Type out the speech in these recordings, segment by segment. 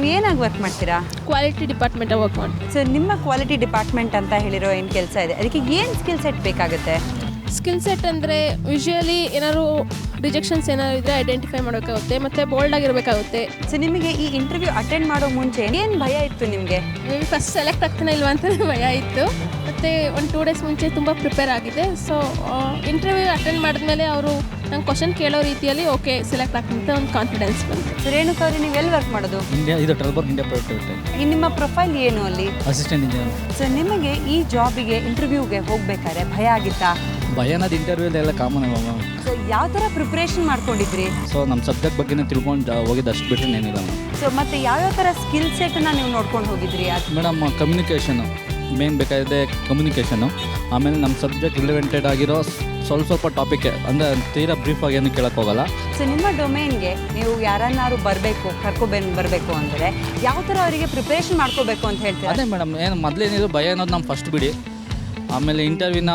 ನೀವು ಏನಾಗಿ ವರ್ಕ್ ಮಾಡ್ತೀರಾ? ಕ್ವಾಲಿಟಿ ಡಿಪಾರ್ಟ್ಮೆಂಟಾಗಿ ವರ್ಕ್ ಮಾಡ್ತೀವಿ. ಸೊ ನಿಮ್ಮ ಕ್ವಾಲಿಟಿ ಡಿಪಾರ್ಟ್ಮೆಂಟ್ ಅಂತ ಹೇಳಿರೋ ಏನು ಕೆಲಸ ಇದೆ, ಅದಕ್ಕೆ ಏನು ಸ್ಕಿಲ್ ಸೆಟ್ ಬೇಕಾಗುತ್ತೆ? ಸ್ಕಿಲ್ ಸೆಟ್ ಅಂದರೆ ಯೂಶ್ವಲಿ ಏನಾದ್ರು ರಿಜೆಕ್ಷನ್ಸ್ ಏನಾದ್ರು ಇದ್ದರೆ ಐಡೆಂಟಿಫೈ ಮಾಡೋಕ್ಕಾಗುತ್ತೆ ಮತ್ತು ಬೋಲ್ಡಾಗಿರಬೇಕಾಗುತ್ತೆ. ಸೊ ನಿಮಗೆ ಈ ಇಂಟರ್ವ್ಯೂ ಅಟೆಂಡ್ ಮಾಡೋ ಮುಂಚೆ ಏನು ಭಯ ಇತ್ತು ನಿಮಗೆ? ಮೇ ಬಿ ಫಸ್ಟ್ ಸೆಲೆಕ್ಟ್ ಆಗ್ತಾನೆ ಇಲ್ವಾ ಅಂತ ಭಯ ಇತ್ತು. ಮತ್ತು ಒಂದು 2 ಡೇಸ್ ಮುಂಚೆ ತುಂಬ ಪ್ರಿಪೇರ್ ಆಗಿದೆ. ಸೊ ಇಂಟರ್ವ್ಯೂ ಅಟೆಂಡ್ ಮಾಡಿದ್ಮೇಲೆ ಅವರು ನಂಗೆ ಕ್ವಶನ್ ಕೇಳೋ ರೀತಿಯಲ್ಲಿ ಓಕೆ ಸೆಲೆಕ್ಟ್ ಆಗ್ತಂತ ಒಂದು ಕಾನ್ಫಿಡೆನ್ಸ್ ಬಂತು. ಸೊ ರೇಣುಕಾ ಅವ್ರೆ, ನೀವು ಎಲ್ಲಿ ವರ್ಕ್ ಮಾಡೋದು? ಇದು ಟ್ರಲ್ಬರ್ಗ್ ಇಂಡಿಯಾ ಪ್ರೈವೇಟ್. ನಿಮ್ಮ ಪ್ರೊಫೈಲ್ ಏನು ಅಲ್ಲಿ? Assistant engineer. ಸೊ ನಿಮಗೆ ಈ ಜಾಬಿಗೆ ಇಂಟರ್ವ್ಯೂಗೆ ಹೋಗ್ಬೇಕಾದ್ರೆ ಭಯ ಆಗಿತ್ತಾ? ಭಯ ಅನ್ನೋದು ಇಂಟರ್ವ್ಯೂದೆಲ್ಲ ಕಾಮನ್ ಅಲ್ಲ. ಸೊ ಯಾವ ಥರ ಪ್ರಿಪ್ರೇಷನ್ ಮಾಡ್ಕೊಂಡಿದ್ರಿ? ಸೊ ನಮ್ಮ ಸಬ್ಜೆಕ್ಟ್ ಬಗ್ಗೆನೇ ತಿಳ್ಕೊಂಡು ಹೋಗಿದ್ದು ಅಷ್ಟು ಬಿಟ್ಟರೆ ಏನಿಲ್ಲ ಮೇಡಮ್. ಸೊ ಮತ್ತೆ ಯಾವ್ಯಾವ ಥರ ಸ್ಕಿಲ್ ಸೆಟ್ನ ನೀವು ನೋಡ್ಕೊಂಡು ಹೋಗಿದ್ರಿ? ಮೇಡಮ್ ಕಮ್ಯುನಿಕೇಷನು ಮೇನ್ ಬೇಕಾಗಿದೆ, ಕಮ್ಯುನಿಕೇಷನು. ಆಮೇಲೆ ನಮ್ಮ ಸಬ್ಜೆಕ್ಟ್ ರಿಲೆವೆಂಟೆಡ್ ಆಗಿರೋ ಸ್ವಲ್ಪ ಟಾಪಿಕ್ ಅಂದರೆ ತೀರಾ ಬ್ರೀಫಾಗಿ ಏನು ಕೇಳೋಕ್ಕೆ ಹೋಗಲ್ಲ. ಸೊ ನಿಮ್ಮ ಡೊಮೇನ್ಗೆ ನೀವು ಯಾರನ್ನಾರು ಬರಬೇಕು ಅಂದರೆ ಯಾವ ಥರ ಅವರಿಗೆ ಪ್ರಿಪ್ರೇಷನ್ ಮಾಡ್ಕೋಬೇಕು ಅಂತ ಹೇಳ್ತೀರಾ? ಅದೇ ಮೇಡಮ್, ಏನು ಮೊದಲೇನಿದ್ರು ಭಯ ಅನ್ನೋದು ನಮ್ಮ ಫಸ್ಟ್ ಬಿಡಿ. ಆಮೇಲೆ ಇಂಟರ್ವ್ಯೂನ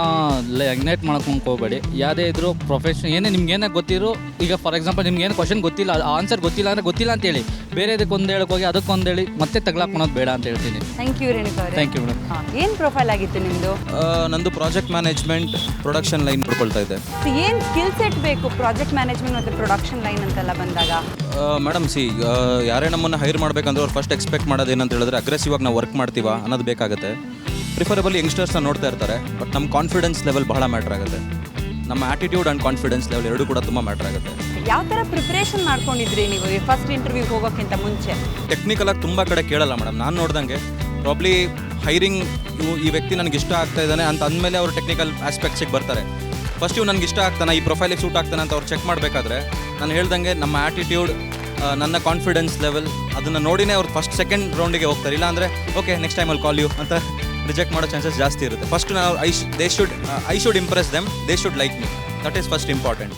ಎಗ್ನೈಟ್ ಮಾಡ್ಕೊಂಡು ಹೋಗಬೇಡಿ. ಯಾವುದೇ ಇದ್ದರೂ ಪ್ರೊಫೆಷನ್ ಏನೇ ನಿಮ್ಗೇನೇ ಗೊತ್ತಿರೋ, ಈಗ ಫಾರ್ ಎಕ್ಸಾಂಪಲ್ ನಿಮ್ಗೇನು ಕ್ವಶನ್ ಗೊತ್ತಿಲ್ಲ, ಆನ್ಸರ್ ಗೊತ್ತಿಲ್ಲ ಅಂದರೆ ಗೊತ್ತಿಲ್ಲ ಅಂತೇಳಿ ಬೇರೆ ಇದಕ್ಕೆ ಒಂದು ಹೇಳಕ್ಕೆ ಹೋಗಿ ಅದಕ್ಕೊಂದು ಹೇಳಿ ಮತ್ತೆ ತಗ್ಲಾಕೊಳೋದು ಬೇಡ ಅಂತ ಹೇಳ್ತೀನಿ. ಥ್ಯಾಂಕ್ ಯು ರೇಣುಕಾ ಅವರೇ. Thank you madam. ಏನು ಪ್ರೊಫೈಲ್ ಆಗಿತ್ತು ನಿಮ್ಮದು? ನಂದು ಪ್ರಾಜೆಕ್ಟ್ ಮ್ಯಾನೇಜ್ಮೆಂಟ್ ಪ್ರೊಡಕ್ಷನ್ ಲೈನ್ ಪಡ್ಕೊಳ್ತಾ ಇದೆ. ಏನು ಸ್ಕಿಲ್ ಸೆಟ್ ಬೇಕು ಪ್ರಾಜೆಕ್ಟ್ ಮ್ಯಾನೇಜ್ಮೆಂಟ್ ಮತ್ತು ಪ್ರೊಡಕ್ಷನ್ ಲೈನ್ ಅಂತೆಲ್ಲ ಬಂದಾಗ? ಮೇಡಮ್ ಯಾರೇ ನಮ್ಮನ್ನು ಹೈರ್ ಮಾಡಬೇಕಂದ್ರೆ ಅವ್ರು ಫಸ್ಟ್ ಎಕ್ಸ್ಪೆಕ್ಟ್ ಮಾಡೋದು ಏನಂತ ಹೇಳಿದ್ರೆ ಅಗ್ರೆಸಿವ್ ಆಗಿ ನಾವು ವರ್ಕ್ ಮಾಡ್ತೀವಾ ಅನ್ನೋದು ಬೇಕಾಗುತ್ತೆ. ಪ್ರಿಫರಬಲಿ ಯಂಗ್ಸ್ಟರ್ಸ್ನ ನೋಡ್ತಾ ಇರ್ತಾರೆ, ಬಟ್ ನಮ್ಮ ಕಾನ್ಫಿಡೆನ್ಸ್ ಲೆವೆಲ್ ಬಹಳ ಮ್ಯಾಟ್ರ್ ಆಗುತ್ತೆ. ನಮ್ಮ ಆ್ಯಟಿಟ್ಯೂಡ್ ಆ್ಯಂಡ್ ಕಾನ್ಫಿಡೆನ್ಸ್ ಲೆವೆಲ್ ಎರಡೂ ಕೂಡ ತುಂಬ ಮ್ಯಾಟ್ರ್ ಆಗುತ್ತೆ. ಯಾವ ಥರ ಪ್ರಿಪ್ರೇಷನ್ ಮಾಡ್ಕೊಂಡಿದ್ರಿ ನೀವು ಫಸ್ಟ್ ಇಂಟರ್ವ್ಯೂಗೆ ಹೋಗೋಕ್ಕಿಂತ ಮುಂಚೆ? ಟೆಕ್ನಿಕಲಾಗಿ ತುಂಬ ಕಡೆ ಕೇಳಲ್ಲ ಮೇಡಮ್. ನಾನು ನೋಡ್ದಂಗೆ ಪ್ರಾಬ್ಲಿ ಹೈರಿಂಗ್ ಈ ವ್ಯಕ್ತಿ ನನಗೆ ಇಷ್ಟ ಆಗ್ತಾ ಇದ್ದಾನೆ ಅಂತ ಅಂದಮೇಲೆ ಅವರು ಟೆಕ್ನಿಕಲ್ ಆಸ್ಪೆಕ್ಟ್ಸಿಗೆ ಬರ್ತಾರೆ. ಫಸ್ಟ್ ಇವು ನನಗೆ ಇಷ್ಟ ಆಗ್ತಾನೆ, ಈ ಪ್ರೊಫೈಲಿಗೆ ಸೂಟ್ ಆಗ್ತಾನೆ ಅಂತ ಅವ್ರು ಚೆಕ್ ಮಾಡಬೇಕಾದ್ರೆ ನಾನು ಹೇಳ್ದಂಗೆ ನಮ್ಮ ಆ್ಯಟಿಟ್ಯೂಡ್, ನನ್ನ ಕಾನ್ಫಿಡೆನ್ಸ್ ಲೆವೆಲ್ ಅದನ್ನು ನೋಡಿನೇ ಅವ್ರು ಫಸ್ಟ್ ಸೆಕೆಂಡ್ ರೌಂಡಿಗೆ ಹೋಗ್ತಾರೆ. ಇಲ್ಲ ಅಂದರೆ ಓಕೆ ನೆಕ್ಸ್ಟ್ ಟೈಮ್ ಅಲ್ಲಿ ಕಾಲ್ ಯು ಅಂತ ರಿಜೆಕ್ಟ್ ಮಾಡೋ ಚಾನ್ಸಸ್ ಜಾಸ್ತಿ ಇರುತ್ತೆ. ಫಸ್ಟ್ ನಾವು I should Impress them, they should like me. That is first important.